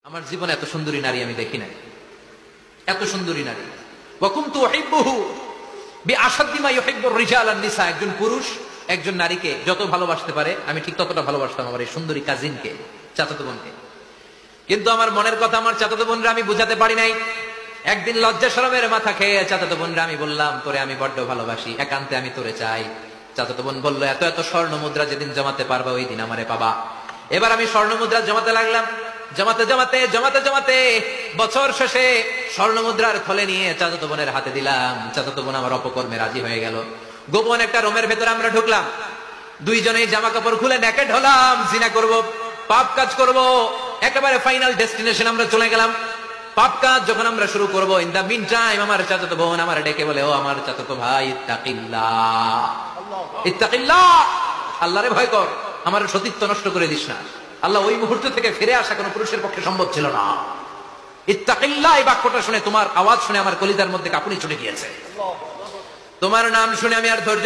আমার জীবনে এত সুন্দরী নারী আমি দেখি নাই, এত সুন্দরী নারী। ওয়া কুনতু উহিব্বুহু বিআশাদ্দি মা ইউহিব্বুর রিজাল আন নিসা। একজন পুরুষ একজন নারীকে যত ভালোবাসতে পারে আমি ঠিক ততটা ভালোবাসতাম আমার এই সুন্দরী কাজিনকে, চাচাতো বোনকে। কিন্তু আমার মনের কথা আমার চাচাতো বোনরা আমি বুঝাতে পারি নাই। একদিন লজ্জা শরমের মাথা খেয়ে চাচাতো বোনরা আমি বললাম, তোরে আমি বড্ড ভালোবাসি, একান্তে আমি তোরে চাই। চাচাতো বোন বলল, এত এত স্বর্ণ মুদ্রা যেদিন জমাতে পারবা ওই দিন আমারে পাবা। এবার আমি স্বর্ণ মুদ্রা জমাতে লাগলাম। জমাতে জমাতে জমাতে জমাতে বছর শেষে স্বর্ণ মুদ্রার থলে নিয়ে চাচাতো বোনের হাতে দিলাম। চাচাতো বোন আমার অপকর্মে রাজি হয়ে গেল। গোপন একটা রুমের ভেতরে আমরা ঢুকলাম, দুইজনেই জামা কাপড় খুলে নেকেড হলাম, জিনা করব, পাপ কাজ করব। একেবারে ফাইনাল ডেস্টিনেশন আমরা চলে গেলাম। পাপ কাজ যখন আমরা শুরু করব, ইন দা মিন টাইম আমার চাচাতো বোন আমার ডেকে বলে, ও আমার চাচাতো ভাই, ইত্তাকিল্লাহ, ইত্তাকিল্লাহ, আল্লাহরে ভয় কর, আমার সতীত্ব নষ্ট করে দিস না। আল্লাহ ওই মুহূর্ত থেকে ফিরে আসা কোন পুরুষের পক্ষে সম্ভব ছিল না। ইত্তাকিল্লাহ এই বাক্যটা শুনে, তোমার আওয়াজ শুনে আমার কলিজার মধ্যে কাঁপুনি চলে গিয়েছে। তোমার নাম শুনে আমি আর ধৈর্য